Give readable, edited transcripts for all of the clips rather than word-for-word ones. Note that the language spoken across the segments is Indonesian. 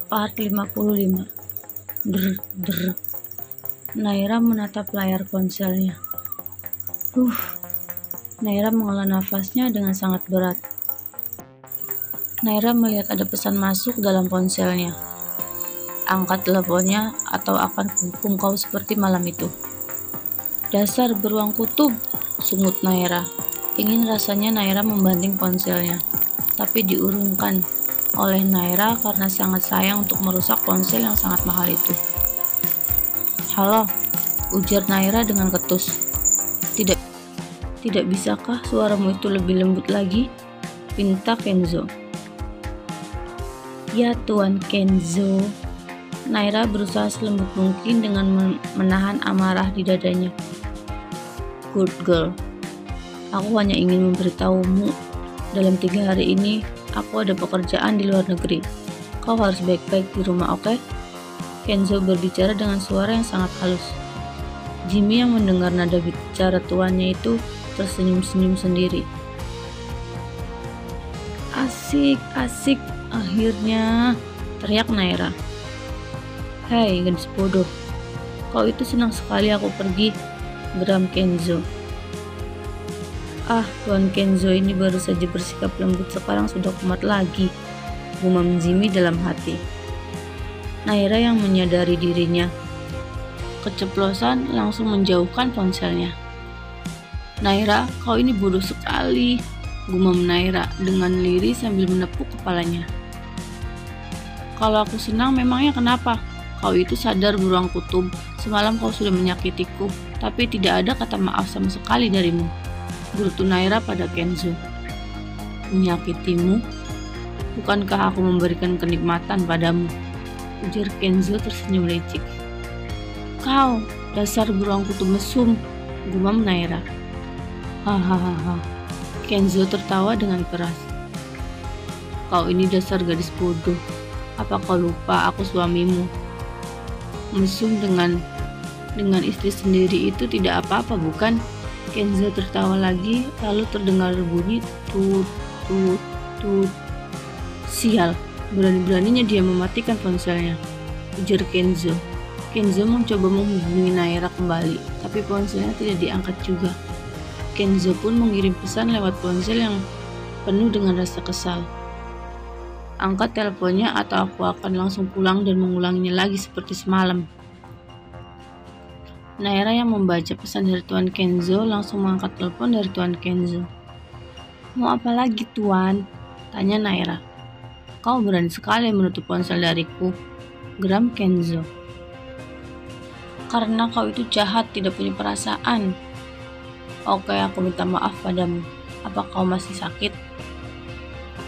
Part 55. Der, der. Naira menatap layar ponselnya. Naira menghela nafasnya dengan sangat berat. Naira melihat ada pesan masuk dalam ponselnya. Angkat teleponnya atau akan kuhukum kau seperti malam itu. Dasar beruang kutub, sungut Naira. Ingin rasanya Naira membanting ponselnya, tapi diurungkan oleh Naira karena sangat sayang untuk merusak ponsel yang sangat mahal itu. Halo, ujar Naira dengan ketus. Tidak bisakah suaramu itu lebih lembut lagi? Pinta Kenzo. Ya Tuan Kenzo. Naira berusaha selembut mungkin dengan menahan amarah di dadanya. Good girl. Aku hanya ingin memberitahumu, dalam 3 hari ini aku ada pekerjaan di luar negeri. Kau harus baik-baik di rumah, oke? Kenzo berbicara dengan suara yang sangat halus. Jimmy yang mendengar nada bicara tuannya itu tersenyum-senyum sendiri. Asik, akhirnya, teriak Naira. Hei, gadis bodoh, kau itu senang sekali aku pergi, geram Kenzo. Tuan Kenzo ini baru saja bersikap lembut, sekarang sudah kumat lagi, gumam Jimmy dalam hati. Naira yang menyadari dirinya keceplosan langsung menjauhkan ponselnya. Naira, kau ini bodoh sekali, gumam Naira dengan lirih sambil menepuk kepalanya. Kalau aku senang memangnya kenapa? Kau itu sadar beruang kutub, semalam kau sudah menyakitiku, tapi tidak ada kata maaf sama sekali darimu. Gerutu Naira pada Kenzo. Menyakitimu? Bukankah aku memberikan kenikmatan padamu? Ujar Kenzo tersenyum licik. Kau, dasar beruang kutub mesum, gumam Naira. Hahaha. Kenzo tertawa dengan keras. Kau ini dasar gadis bodoh. Apa kau lupa aku suamimu? Mesum dengan istri sendiri itu tidak apa-apa, bukan? Kenzo tertawa lagi, lalu terdengar bunyi tut, tut, tut. Sial, berani-beraninya dia mematikan ponselnya, ujar Kenzo. Kenzo mencoba menghubungi Naira kembali, tapi ponselnya tidak diangkat juga. Kenzo pun mengirim pesan lewat ponsel yang penuh dengan rasa kesal. Angkat teleponnya atau aku akan langsung pulang dan mengulanginya lagi seperti semalam. Naira yang membaca pesan dari Tuan Kenzo langsung mengangkat telepon dari Tuan Kenzo. Mau apa lagi, Tuan? Tanya Naira. Kau berani sekali menutup ponsel dariku, geram Kenzo. Karena kau itu jahat, tidak punya perasaan. Oke, aku minta maaf padamu. Apa kau masih sakit?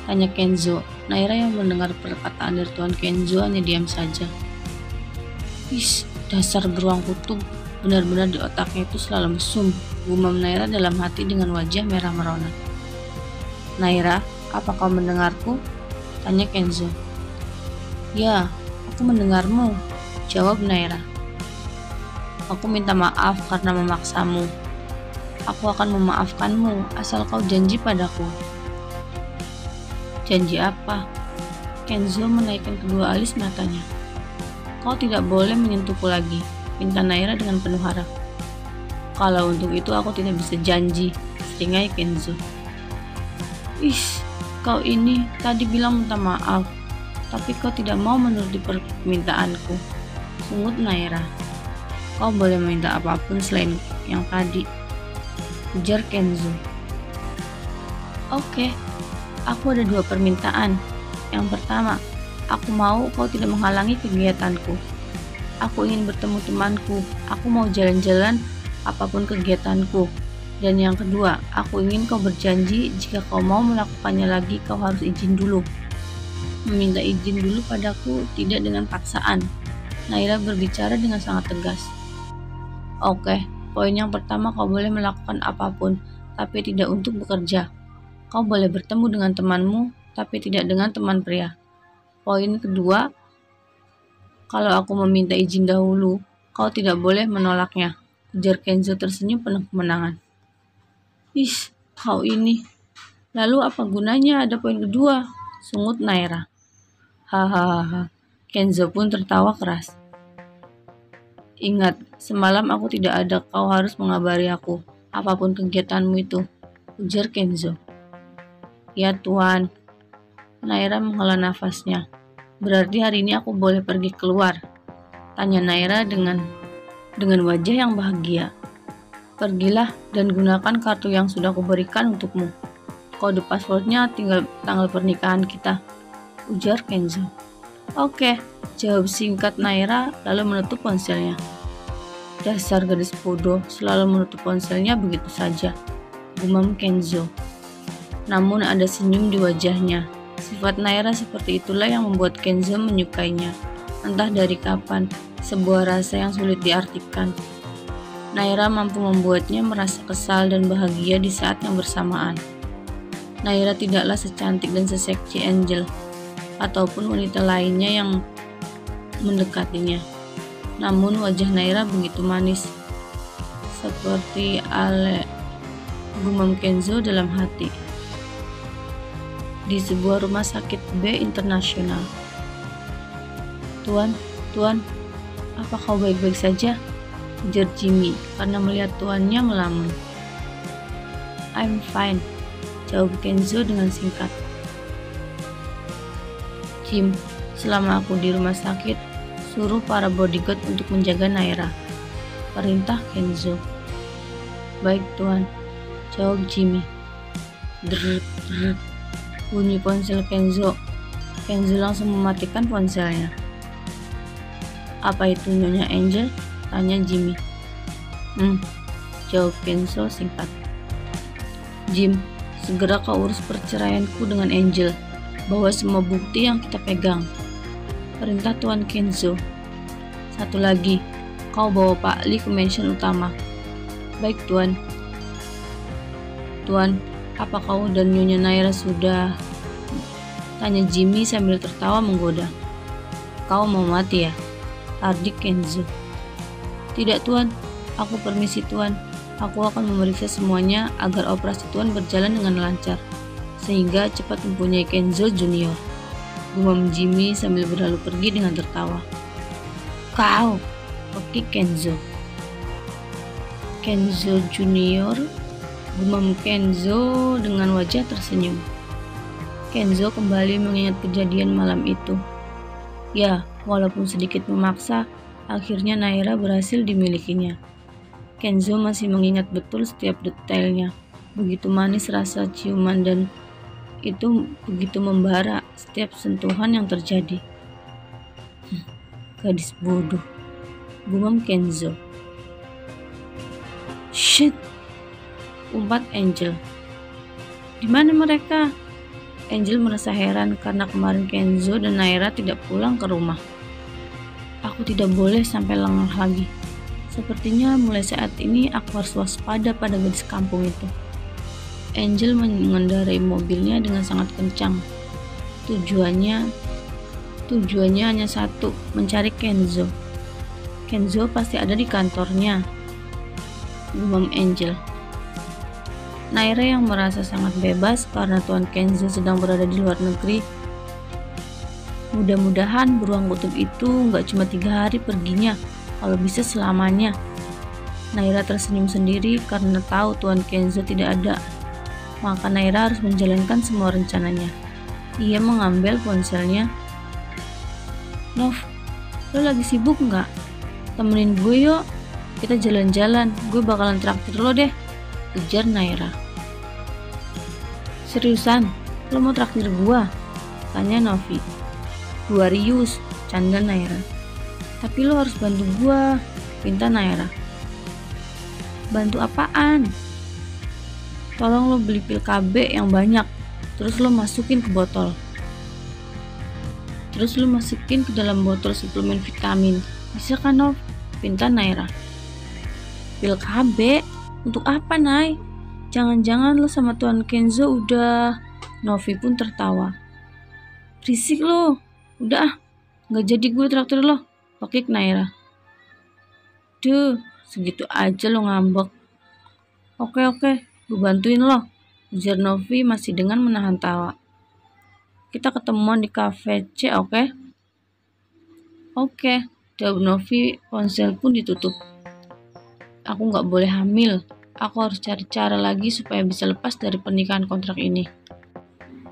Tanya Kenzo. Naira yang mendengar perkataan dari Tuan Kenzo hanya diam saja. Dasar beruang kutub. Benar-benar di otaknya itu selalu mesum, gumam Naira dalam hati dengan wajah merah merona. Naira, apa kau mendengarku? Tanya Kenzo. Ya, aku mendengarmu, jawab Naira. Aku minta maaf karena memaksamu. Aku akan memaafkanmu asal kau janji padaku. Janji apa? Kenzo menaikkan kedua alis matanya. Kau tidak boleh menyentuhku lagi, pinta Naira dengan penuh harap. Kalau untuk itu aku tidak bisa janji, seringai Kenzo. Kau ini tadi bilang minta maaf, tapi kau tidak mau menuruti permintaanku, sungut Naira. Kau boleh meminta apapun selain yang tadi, ujar Kenzo. Oke, aku ada 2 permintaan. Yang pertama, aku mau kau tidak menghalangi kegiatanku. Aku ingin bertemu temanku, aku mau jalan-jalan apapun kegiatanku. Dan yang kedua, aku ingin kau berjanji jika kau mau melakukannya lagi kau harus izin dulu. Meminta izin dulu padaku, tidak dengan paksaan. Naira berbicara dengan sangat tegas. Oke, poin yang pertama kau boleh melakukan apapun, tapi tidak untuk bekerja. Kau boleh bertemu dengan temanmu, tapi tidak dengan teman pria. Poin kedua, kalau aku meminta izin dahulu, kau tidak boleh menolaknya, ujar Kenzo tersenyum penuh kemenangan. Kau ini. Lalu apa gunanya ada poin kedua? Sungut Naira. Hahaha. Kenzo pun tertawa keras. Ingat, semalam aku tidak ada, kau harus mengabari aku, apapun kegiatanmu itu, ujar Kenzo. Ya Tuan, Naira menghela nafasnya. Berarti hari ini aku boleh pergi keluar? Tanya Naira dengan wajah yang bahagia. Pergilah dan gunakan kartu yang sudah kuberikan untukmu. Kode passwordnya tinggal tanggal pernikahan kita, ujar Kenzo. Oke, jawab singkat Naira lalu menutup ponselnya. Dasar gadis bodoh, selalu menutup ponselnya begitu saja, gumam Kenzo. Namun ada senyum di wajahnya. Sifat Naira seperti itulah yang membuat Kenzo menyukainya. Entah dari kapan, sebuah rasa yang sulit diartikan. Naira mampu membuatnya merasa kesal dan bahagia di saat yang bersamaan. Naira tidaklah secantik dan seseksi Angel ataupun wanita lainnya yang mendekatinya. Namun wajah Naira begitu manis, seperti Ale, gumam Kenzo dalam hati. Di sebuah rumah sakit B internasional. Tuan, apa kau baik-baik saja? Ujar Jimmy karena melihat tuannya melamun. I'm fine, jawab Kenzo dengan singkat. Jim, selama aku di rumah sakit, suruh para bodyguard untuk menjaga Naira, perintah Kenzo. Baik Tuan, jawab Jimmy. Drrrr, bunyi ponsel Kenzo. Kenzo langsung mematikan ponselnya. Apa itu Nyonya Angel? Tanya Jimmy. Jawab Kenzo singkat. Jim, segera kau urus perceraianku dengan Angel. Bawa semua bukti yang kita pegang, perintah Tuan Kenzo. Satu lagi, kau bawa Pak Lee ke mansion utama. Baik Tuan. Tuan, apa kau dan Nyonya Naira sudah? Tanya Jimmy sambil tertawa menggoda. Kau mau mati ya? Hardik Kenzo. Tidak Tuan, aku permisi Tuan. Aku akan memeriksa semuanya agar operasi Tuan berjalan dengan lancar, sehingga cepat mempunyai Kenzo Junior, gumam Jimmy sambil berlalu pergi dengan tertawa. Kau, oke Kenzo. Kenzo Junior, gumam Kenzo dengan wajah tersenyum. Kenzo kembali mengingat kejadian malam itu. Ya, walaupun sedikit memaksa, akhirnya Naira berhasil dimilikinya. Kenzo masih mengingat betul setiap detailnya. Begitu manis rasa ciuman dan itu begitu membara setiap sentuhan yang terjadi. Gadis bodoh, gumam Kenzo. Shit, umpat Angel. Di mana mereka? Angel merasa heran karena kemarin Kenzo dan Naira tidak pulang ke rumah. Aku tidak boleh sampai lengah lagi. Sepertinya mulai saat ini aku harus waspada pada gadis kampung itu. Angel mengendarai mobilnya dengan sangat kencang. Tujuannya hanya satu, mencari Kenzo. Kenzo pasti ada di kantornya, gumam Angel. Naira yang merasa sangat bebas karena Tuan Kenzo sedang berada di luar negeri. Mudah-mudahan beruang kutub itu nggak cuma 3 hari perginya, kalau bisa selamanya. Naira tersenyum sendiri karena tahu Tuan Kenzo tidak ada. Maka Naira harus menjalankan semua rencananya. Ia mengambil ponselnya. Nov, lo lagi sibuk nggak? Temenin gue yuk, kita jalan-jalan. Gue bakalan traktir lo deh, ujar Naira. Seriusan, lo mau traktir gue? Tanya Novi. Gua rius, canda Naira. Tapi lo harus bantu gua, pinta Naira. Bantu apaan? Tolong lo beli pil KB yang banyak, terus lo masukin ke botol. Terus lo masukin ke dalam botol suplemen vitamin. Bisa kan Nov? Pinta Naira. Pil KB? Untuk apa Nay? Jangan-jangan lo sama Tuan Kenzo udah... Novi pun tertawa. Berisik lo. Udah gak jadi gue traktir lo, pakik Naira. Duh, segitu aja lo ngambek. Oke, gue bantuin lo, ujar Novi masih dengan menahan tawa. Kita ketemuan di cafe C, oke? Oke, jawab Novi. Ponsel pun ditutup. Aku nggak boleh hamil. Aku harus cari cara lagi supaya bisa lepas dari pernikahan kontrak ini.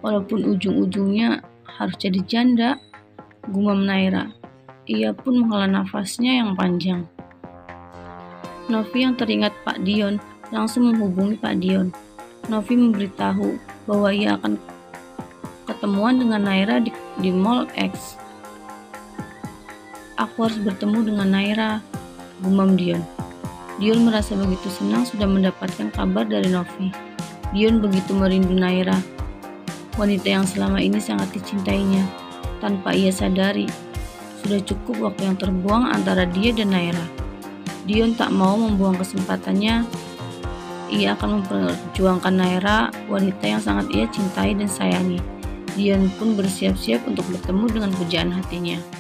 Walaupun ujung-ujungnya harus jadi janda, gumam Naira. Ia pun menghela nafasnya yang panjang. Novi yang teringat Pak Dion langsung menghubungi Pak Dion. Novi memberitahu bahwa ia akan ketemuan dengan Naira di Mall X. Aku harus bertemu dengan Naira, gumam Dion. Dion merasa begitu senang sudah mendapatkan kabar dari Novi. Dion begitu merindu Naira, wanita yang selama ini sangat dicintainya. Tanpa ia sadari, sudah cukup waktu yang terbuang antara dia dan Naira. Dion tak mau membuang kesempatannya. Ia akan memperjuangkan Naira, wanita yang sangat ia cintai dan sayangi. Dion pun bersiap-siap untuk bertemu dengan pujaan hatinya.